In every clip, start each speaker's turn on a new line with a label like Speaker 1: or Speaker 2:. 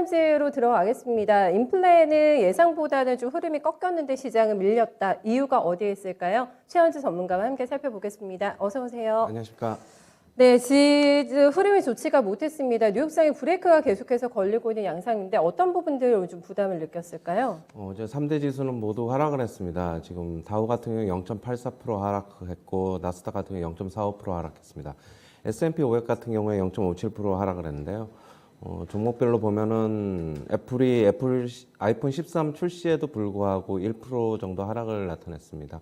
Speaker 1: 타임즈로 들어가겠습니다. 인플레는 예상보다는 좀 흐름이 꺾였는데 시장은 밀렸다. 이유가 어디에 있을까요? 최현주 전문가와 함께 살펴보겠습니다. 어서 오세요.
Speaker 2: 안녕하십니까.
Speaker 1: 네, 지금 흐름이 좋지가 못했습니다. 뉴욕장의 브레이크가 계속해서 걸리고 있는 양상인데 어떤 부분들 좀 부담을 느꼈을까요?
Speaker 2: 어제 3대 지수는 모두 하락을 했습니다. 지금 다우 같은 경우 0.84% 하락했고 나스닥 같은 경우 0.45% 하락했습니다. S&P 500 같은 경우에 0.57% 하락을 했는데요. 종목별로 보면은 애플 아이폰 13 출시에도 불구하고 1% 정도 하락을 나타냈습니다.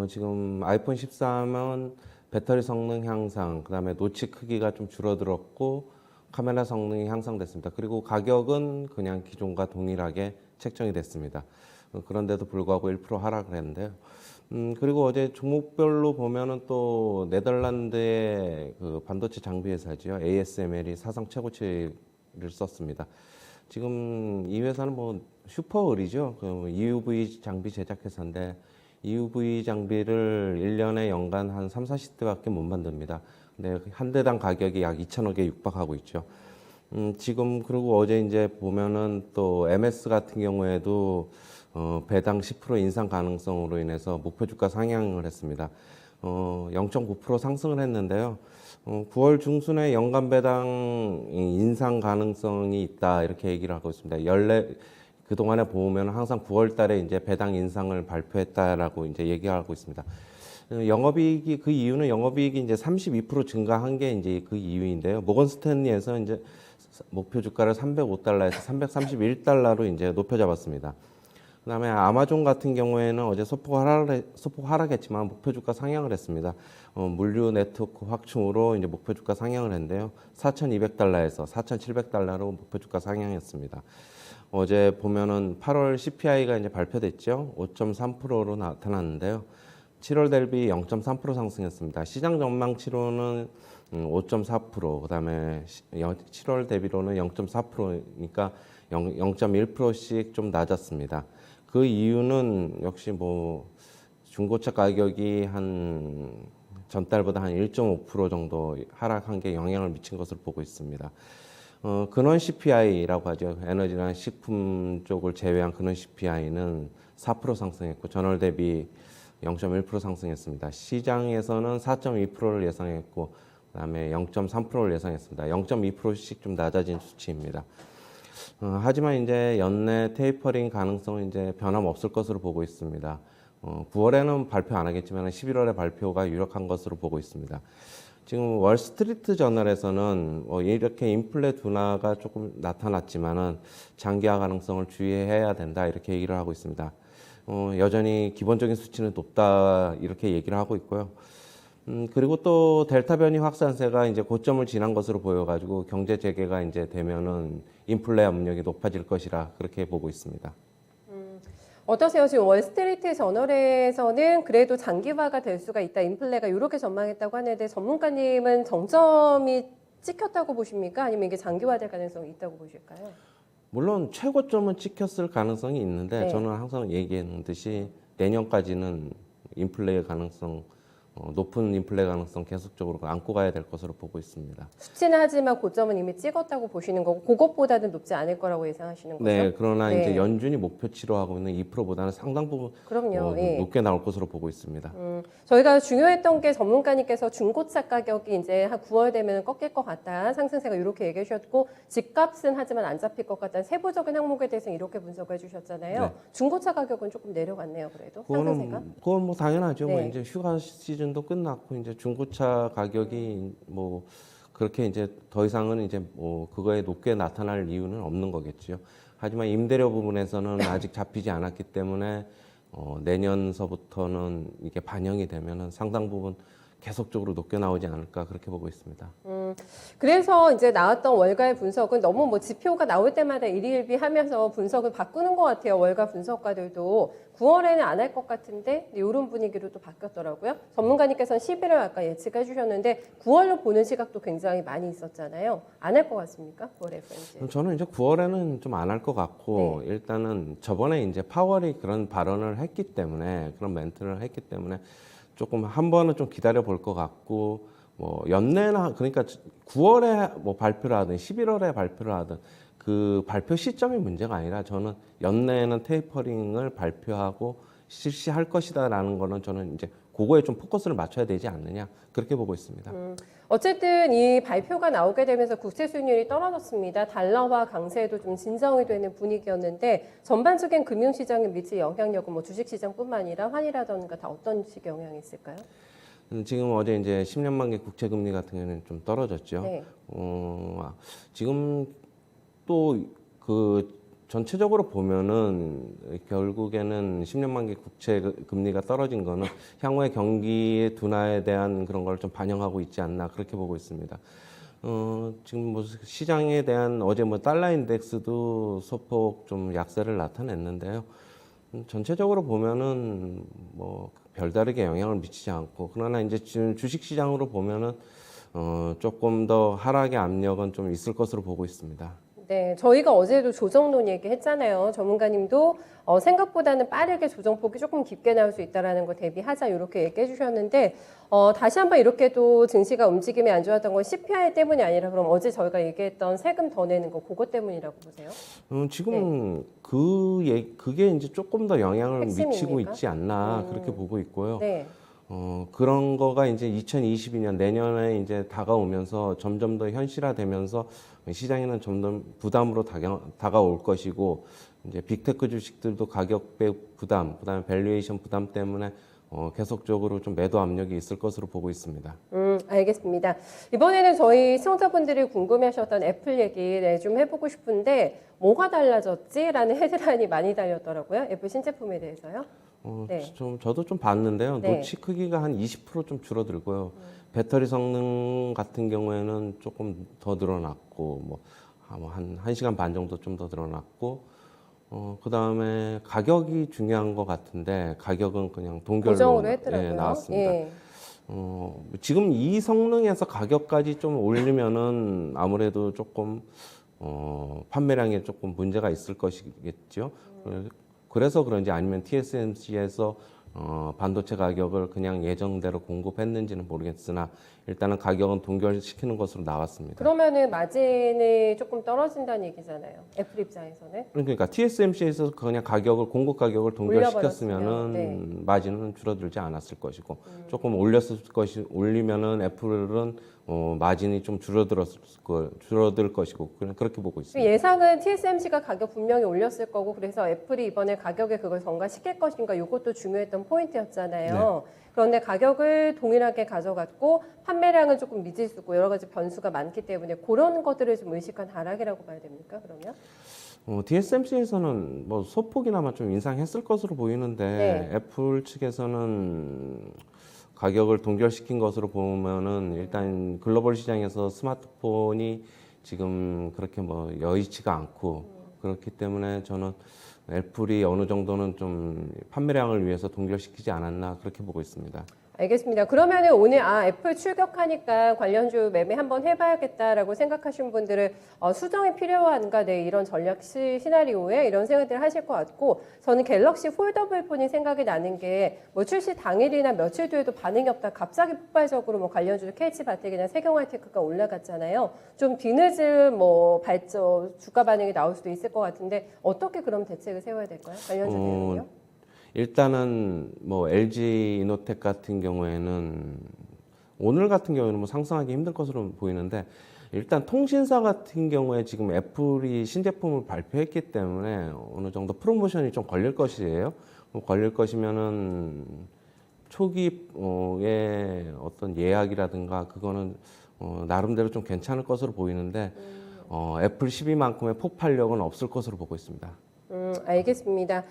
Speaker 2: 지금 아이폰 13은 배터리 성능 향상, 그다음에 노치 크기가 좀 줄어들었고 카메라 성능이 향상됐습니다. 그리고 가격은 그냥 기존과 동일하게 책정이 됐습니다. 그런데도 불구하고 1% 하락을 했는데요. 그리고 어제 종목별로 보면은 또 네덜란드의 그 반도체 장비 회사죠. ASML이 사상 최고치를 썼습니다. 지금 이 회사는 뭐 슈퍼을이죠. 그 EUV 장비 제작 회사인데 EUV 장비를 1년에 연간 한 3, 40대밖에 못 만듭니다. 근데 한 대당 가격이 약 2천억에 육박하고 있죠. 지금 그리고 어제 이제 보면은 또 MS 같은 경우에도 배당 10% 인상 가능성으로 인해서 목표 주가 상향을 했습니다. 0.9% 상승을 했는데요. 9월 중순에 연간 배당 인상 가능성이 있다 이렇게 얘기를 하고 있습니다. 그동안에 보면 항상 9월 달에 이제 배당 인상을 발표했다라고 이제 얘기하고 있습니다. 영업이익이 그 이유는 영업이익이 이제 32% 증가한 게 이제 그 이유인데요. 모건 스탠리에서 이제 목표 주가를 305달러에서 331달러로 이제 높여 잡았습니다. 그다음에 아마존 같은 경우에는 어제 소폭 하락했지만 목표 주가 상향을 했습니다. 물류 네트워크 확충으로 이제 목표 주가 상향을 했는데요. 4,200달러에서 4,700달러로 목표 주가 상향했습니다. 어제 보면은 8월 CPI가 이제 발표됐죠. 5.3%로 나타났는데요. 7월 대비 0.3% 상승했습니다. 시장 전망치로는 5.4%, 그다음에 7월 대비로는 0.4%니까 0.1%씩 좀 낮았습니다. 그 이유는 역시 뭐 중고차 가격이 한 전달보다 한 1.5% 정도 하락한 게 영향을 미친 것으로 보고 있습니다. 근원 CPI라고 하죠. 에너지나 식품 쪽을 제외한 근원 CPI는 4% 상승했고 전월 대비 0.1% 상승했습니다. 시장에서는 4.2%를 예상했고 그다음에 0.3%를 예상했습니다. 0.2%씩 좀 낮아진 수치입니다. 하지만 이제 연내 테이퍼링 가능성은 이제 변함없을 것으로 보고 있습니다. 9월에는 발표 안 하겠지만 11월에 발표가 유력한 것으로 보고 있습니다. 지금 월스트리트 저널에서는 이렇게 인플레 둔화가 조금 나타났지만은 장기화 가능성을 주의해야 된다 이렇게 얘기를 하고 있습니다. 여전히 기본적인 수치는 높다 이렇게 얘기를 하고 있고요. 그리고 또 델타 변이 확산세가 이제 고점을 지난 것으로 보여가지고 경제 재개가 이제 되면은 인플레 압력이 높아질 것이라 그렇게 보고 있습니다.
Speaker 1: 어떠세요? 지금 월스트리트 저널에서는 그래도 장기화가 될 수가 있다. 인플레가 이렇게 전망했다고 하는데 전문가님은 정점이 찍혔다고 보십니까? 아니면 이게 장기화될 가능성이 있다고 보실까요?
Speaker 2: 물론 최고점은 찍혔을 가능성이 있는데
Speaker 1: 네.
Speaker 2: 저는 항상 얘기했듯이 내년까지는 인플레의 가능성 높은 인플레 가능성 계속적으로 안고 가야 될 것으로 보고 있습니다.
Speaker 1: 수치는 하지만 고점은 이미 찍었다고 보시는 거고 그것보다는 높지 않을 거라고 예상하시는 거죠?
Speaker 2: 네, 그러나
Speaker 1: 네.
Speaker 2: 이제 연준이 목표치로 하고 있는 2%보다는 상당 부분
Speaker 1: 그럼요. 예.
Speaker 2: 높게 나올 것으로 보고 있습니다.
Speaker 1: 저희가 중요했던 게 전문가님께서 중고차 가격이 이제 한 9월 되면 꺾일 것 같다. 상승세가 이렇게 얘기해 주셨고 집값은 하지만 안 잡힐 것 같다는 세부적인 항목에 대해서 이렇게 분석을 해 주셨잖아요.
Speaker 2: 네.
Speaker 1: 중고차 가격은 조금 내려갔네요. 그래도 상승세가.
Speaker 2: 그건 뭐 당연하죠.
Speaker 1: 네.
Speaker 2: 뭐 이제 휴가 시즌도 끝났고 이제 중고차 가격이 뭐 그렇게 이제 더 이상은 이제 뭐 그거에 높게 나타날 이유는 없는 거겠죠. 하지만 임대료 부분에서는 아직 잡히지 않았기 때문에 내년서부터는 이게 반영이 되면은 상당 부분 계속적으로 높게 나오지 않을까 그렇게 보고 있습니다.
Speaker 1: 그래서 이제 나왔던 월가의 분석은 너무 뭐 지표가 나올 때마다 일희일비하면서 분석을 바꾸는 것 같아요. 월가 분석가들도 9월에는 안 할 것 같은데 이런 분위기로 또 바뀌었더라고요. 전문가님께서는 11월 아까 예측해 주셨는데 9월로 보는 시각도 굉장히 많이 있었잖아요. 안 할 것 같습니까? 9월 FOMC.
Speaker 2: 저는 이제 9월에는 좀 안 할 것 같고
Speaker 1: 네.
Speaker 2: 일단은 저번에 이제 파월이 그런 발언을 했기 때문에 그런 멘트를 했기 때문에 조금 한 번은 좀 기다려 볼 것 같고 뭐 연내나 그러니까 9월에 뭐 발표를 하든 11월에 발표를 하든 그 발표 시점이 문제가 아니라 저는 연내에는 테이퍼링을 발표하고 실시할 것이다라는 거는 저는 이제 그거에 좀 포커스를 맞춰야 되지 않느냐 그렇게 보고 있습니다.
Speaker 1: 어쨌든 이 발표가 나오게 되면서 국채 수익률이 떨어졌습니다. 달러화 강세에도 좀 진정이 되는 분위기였는데 전반적인 금융시장에 미칠 영향력은 뭐 주식시장뿐만 아니라 환이라던가 다 어떤 식의 영향이 있을까요?
Speaker 2: 지금 어제 이제 10년 만기 국채 금리 같은 경우는 좀 떨어졌죠.
Speaker 1: 네.
Speaker 2: 지금 또 그 전체적으로 보면은 결국에는 10년 만기 국채 금리가 떨어진 거는 향후의 경기의 둔화에 대한 그런 걸 좀 반영하고 있지 않나 그렇게 보고 있습니다. 지금 뭐 시장에 대한 어제 뭐 달러 인덱스도 소폭 좀 약세를 나타냈는데요. 전체적으로 보면은 뭐 별다르게 영향을 미치지 않고 그러나 이제 지금 주식 시장으로 보면은 조금 더 하락의 압력은 좀 있을 것으로 보고 있습니다.
Speaker 1: 네, 저희가 어제도 조정론 얘기했잖아요. 전문가님도 생각보다는 빠르게 조정폭이 조금 깊게 나올 수 있다라는 거 대비하자 이렇게 얘기해 주셨는데 다시 한번 이렇게 또 증시가 움직임이 안 좋았던 건 CPI 때문이 아니라 그럼 어제 저희가 얘기했던 세금 더 내는 거 그것 때문이라고 보세요?
Speaker 2: 지금 그게 이제 조금 더 영향을 미치고
Speaker 1: 핵심입니까?
Speaker 2: 있지 않나 그렇게 보고 있고요.
Speaker 1: 네.
Speaker 2: 그런 거가 이제 2022년 내년에 이제 다가오면서 점점 더 현실화되면서 시장에는 점점 부담으로 다가올 것이고 이제 빅테크 주식들도 가격 부담, 그다음에 밸류에이션 부담 때문에 계속적으로 좀 매도 압력이 있을 것으로 보고 있습니다.
Speaker 1: 알겠습니다. 이번에는 저희 시청자분들이 궁금해하셨던 애플 얘기 좀 해보고 싶은데 뭐가 달라졌지?라는 헤드라인이 많이 달렸더라고요. 애플 신제품에 대해서요. 네.
Speaker 2: 저도 좀 봤는데요.
Speaker 1: 네.
Speaker 2: 노치 크기가 한 20% 좀 줄어들고요. 배터리 성능 같은 경우에는 조금 더 늘어났고, 한 1시간 반 정도 좀 더 늘어났고, 그 다음에 가격이 중요한 것 같은데, 가격은 그냥 동결로
Speaker 1: 고정으로 했더라고요.
Speaker 2: 나왔습니다.
Speaker 1: 예.
Speaker 2: 지금 이 성능에서 가격까지 좀 올리면은 아무래도 조금, 판매량에 조금 문제가 있을 것이겠죠. 그래서 그런지 아니면 TSMC에서 반도체 가격을 그냥 예정대로 공급했는지는 모르겠으나 일단은 가격은 동결시키는 것으로 나왔습니다.
Speaker 1: 그러면은 마진이 조금 떨어진다는 얘기잖아요. 애플 입장에서는.
Speaker 2: 그러니까 TSMC에서 그냥 공급 가격을 동결시켰으면은
Speaker 1: 네.
Speaker 2: 마진은 줄어들지 않았을 것이고 조금 올리면은 애플은 마진이 좀 줄어들 것이고 그렇게 보고 있습니다.
Speaker 1: 예상은 TSMC가 가격 분명히 올렸을 거고 그래서 애플이 이번에 가격에 그걸 전가시킬 것인가 이것도 중요했던 포인트였잖아요.
Speaker 2: 네.
Speaker 1: 그런데 가격을 동일하게 가져갔고 판매량은 조금 미지수고 여러 가지 변수가 많기 때문에 그런 것들을 좀 의식한 하락이라고 봐야 됩니까? 그러면?
Speaker 2: TSMC에서는 뭐 소폭이나마 좀 인상했을 것으로 보이는데
Speaker 1: 네.
Speaker 2: 애플 측에서는 가격을 동결시킨 것으로 보면은 일단 글로벌 시장에서 스마트폰이 지금 그렇게 뭐 여의치가 않고 그렇기 때문에 저는 애플이 어느 정도는 좀 판매량을 위해서 동결시키지 않았나 그렇게 보고 있습니다.
Speaker 1: 알겠습니다. 그러면은 오늘 애플 출격하니까 관련주 매매 한번 해봐야겠다라고 생각하시는 분들은 수정이 필요한가 네 이런 전략 시나리오에 이런 생각들을 하실 것 같고 저는 갤럭시 폴더블 폰이 생각이 나는 게 뭐 출시 당일이나 며칠 뒤에도 반응이 없다 갑자기 폭발적으로 뭐 관련주 KH바텍이나 세경하이테크가 올라갔잖아요. 좀 뒤늦은 뭐 발전 주가 반응이 나올 수도 있을 것 같은데 어떻게 그럼 대책을 세워야 될까요? 관련주 대응은요?
Speaker 2: 일단은 뭐 LG 이노텍 같은 경우에는 오늘 같은 경우에는 뭐 상승하기 힘들 것으로 보이는데 일단 통신사 같은 경우에 지금 애플이 신제품을 발표했기 때문에 어느 정도 프로모션이 좀 걸릴 것이에요. 걸릴 것이면은 초기에 어떤 예약이라든가 그거는 나름대로 좀 괜찮을 것으로 보이는데 애플 12만큼의 폭발력은 없을 것으로 보고 있습니다.
Speaker 1: 알겠습니다.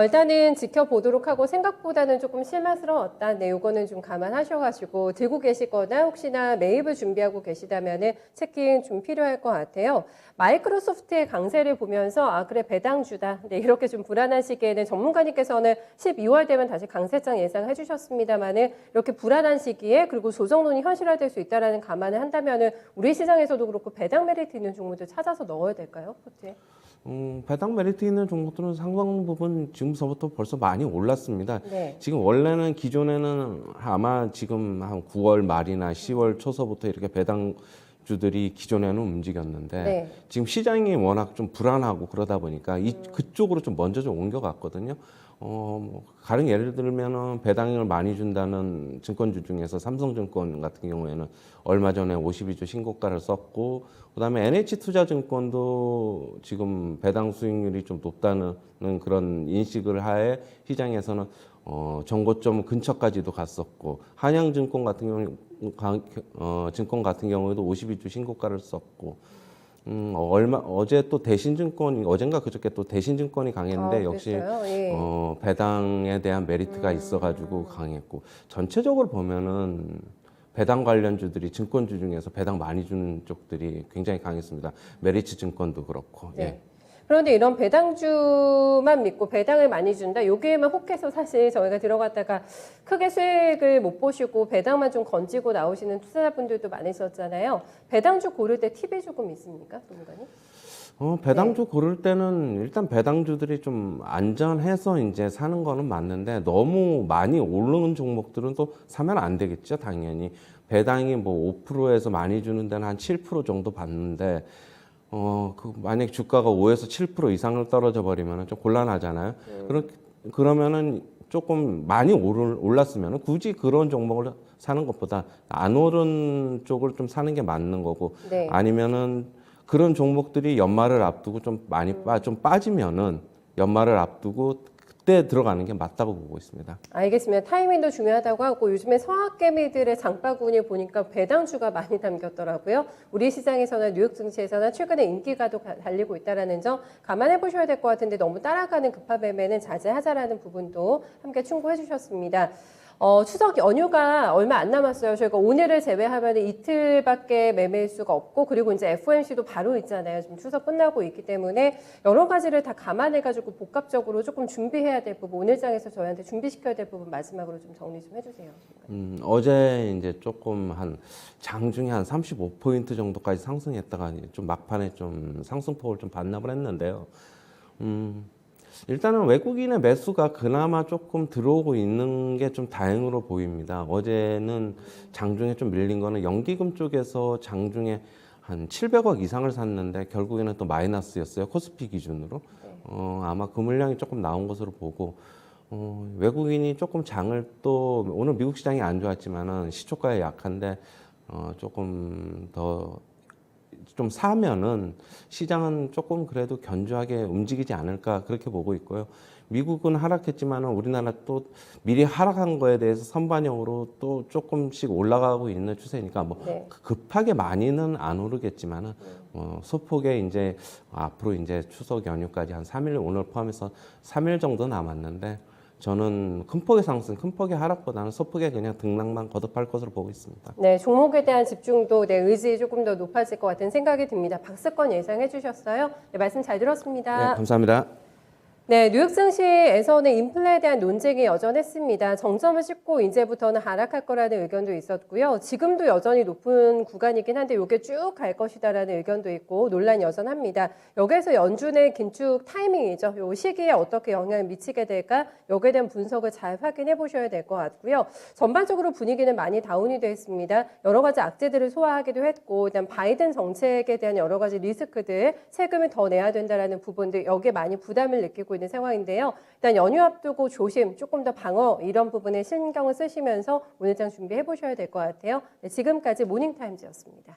Speaker 1: 일단은 지켜보도록 하고 생각보다는 조금 실망스러웠다. 네, 요거는 좀 감안하셔가지고 들고 계시거나 혹시나 매입을 준비하고 계시다면은 체킹 좀 필요할 것 같아요. 마이크로소프트의 강세를 보면서 그래 배당주다. 네, 이렇게 좀 불안한 시기에는 전문가님께서는 12월 되면 다시 강세장 예상해 주셨습니다만은 이렇게 불안한 시기에 그리고 조정론이 현실화될 수 있다라는 감안을 한다면은 우리 시장에서도 그렇고 배당 메리트 있는 종목들 찾아서 넣어야 될까요, 포트에?
Speaker 2: 배당 메리트 있는 종목들은 상당 부분 지금서부터 벌써 많이 올랐습니다.
Speaker 1: 네.
Speaker 2: 지금 원래는 기존에는 아마 지금 한 9월 말이나 10월 초서부터 이렇게 배당 주들이 기존에는 움직였는데
Speaker 1: 네.
Speaker 2: 지금 시장이 워낙 좀 불안하고 그러다 보니까 그쪽으로 좀 먼저 좀 옮겨갔거든요. 뭐 가령 예를 들면은 배당을 많이 준다는 증권주 중에서 삼성증권 같은 경우에는 얼마 전에 52주 신고가를 썼고, 그다음에 NH투자증권도 지금 배당 수익률이 좀 높다는 그런 인식을 하에 시장에서는 정고점 근처까지도 갔었고, 한양증권 같은 증권 같은 경우에도 52주 신고가를 썼고, 어제 또 대신증권이 어젠가 그저께 또 대신증권이 강했는데 역시
Speaker 1: 그랬어요? 예.
Speaker 2: 배당에 대한 메리트가 있어가지고 강했고, 전체적으로 보면은 배당 관련주들이 증권주 중에서 배당 많이 주는 쪽들이 굉장히 강했습니다. 메리츠 증권도 그렇고.
Speaker 1: 네.
Speaker 2: 예.
Speaker 1: 그런데 이런 배당주만 믿고 배당을 많이 준다. 여기에만 혹해서 사실 저희가 들어갔다가 크게 수익을 못 보시고 배당만 좀 건지고 나오시는 투자자분들도 많으셨잖아요. 배당주 고를 때 팁이 조금 있습니까, 부모님?
Speaker 2: 배당주 고를 때는 일단 배당주들이 좀 안전해서 이제 사는 거는 맞는데, 너무 많이 오르는 종목들은 또 사면 안 되겠죠, 당연히. 배당이 뭐 5%에서 많이 주는 데는 한 7% 정도 받는데, 만약 주가가 5에서 7% 이상을 떨어져 버리면 좀 곤란하잖아요. 그러면은 조금 많이 올랐으면 굳이 그런 종목을 사는 것보다 안 오른 쪽을 좀 사는 게 맞는 거고,
Speaker 1: 네.
Speaker 2: 아니면은 그런 종목들이 연말을 앞두고 좀 많이 좀 빠지면은 연말을 앞두고 그때 들어가는 게 맞다고 보고 있습니다.
Speaker 1: 알겠습니다. 타이밍도 중요하다고 하고 요즘에 서학개미들의 장바구니 보니까 배당주가 많이 담겼더라고요. 우리 시장에서나 뉴욕 증시에서나 최근에 인기가도 달리고 있다는 점 감안해 보셔야 될 것 같은데, 너무 따라가는 급한 매매는 자제하자라는 부분도 함께 충고해 주셨습니다. 추석 연휴가 얼마 안 남았어요. 저희가 오늘을 제외하면 이틀밖에 매매일 수가 없고, 그리고 이제 FOMC도 바로 있잖아요. 지금 추석 끝나고 있기 때문에 여러 가지를 다 감안해가지고 복합적으로 조금 준비해야 될 부분, 오늘 장에서 저희한테 준비시켜야 될 부분 마지막으로 좀 정리 좀 해주세요.
Speaker 2: 어제 이제 조금 장중에 한 35포인트 정도까지 상승했다가 좀 막판에 좀 상승폭을 좀 반납을 했는데요. 일단은 외국인의 매수가 그나마 조금 들어오고 있는 게 좀 다행으로 보입니다. 어제는 장중에 좀 밀린 거는 연기금 쪽에서 장중에 한 700억 이상을 샀는데 결국에는 또 마이너스였어요. 코스피 기준으로. 아마 그 물량이 조금 나온 것으로 보고, 외국인이 조금 장을 또 오늘 미국 시장이 안 좋았지만은 시초가에 약한데 조금 더 좀 사면은 시장은 조금 그래도 견조하게 움직이지 않을까 그렇게 보고 있고요. 미국은 하락했지만은 우리나라 또 미리 하락한 거에 대해서 선반영으로 또 조금씩 올라가고 있는 추세니까 뭐
Speaker 1: 네.
Speaker 2: 급하게 많이는 안 오르겠지만은 소폭의 이제 앞으로 이제 추석 연휴까지 한 3일, 오늘 포함해서 3일 정도 남았는데, 저는 큰 폭의 상승, 큰 폭의 하락보다는 소폭의 그냥 등락만 거듭할 것으로 보고 있습니다.
Speaker 1: 네, 종목에 대한 집중도, 네, 의지 조금 더 높아질 것 같은 생각이 듭니다. 박스권 예상해 주셨어요. 네, 말씀 잘 들었습니다.
Speaker 2: 네, 감사합니다.
Speaker 1: 네, 뉴욕 증시에서는 인플레에 대한 논쟁이 여전했습니다. 정점을 찍고 이제부터는 하락할 거라는 의견도 있었고요. 지금도 여전히 높은 구간이긴 한데 이게 쭉 갈 것이다라는 의견도 있고 논란이 여전합니다. 여기에서 연준의 긴축 타이밍이죠. 이 시기에 어떻게 영향을 미치게 될까? 여기에 대한 분석을 잘 확인해 보셔야 될 것 같고요. 전반적으로 분위기는 많이 다운이 되어 있습니다. 여러 가지 악재들을 소화하기도 했고, 그다음 바이든 정책에 대한 여러 가지 리스크들, 세금을 더 내야 된다라는 부분들, 여기에 많이 부담을 느끼고 있는 상황인데요. 일단 연휴 앞두고 조심, 조금 더 방어, 이런 부분에 신경을 쓰시면서 오늘 장 준비해 보셔야 될 것 같아요. 네, 지금까지 모닝타임즈였습니다.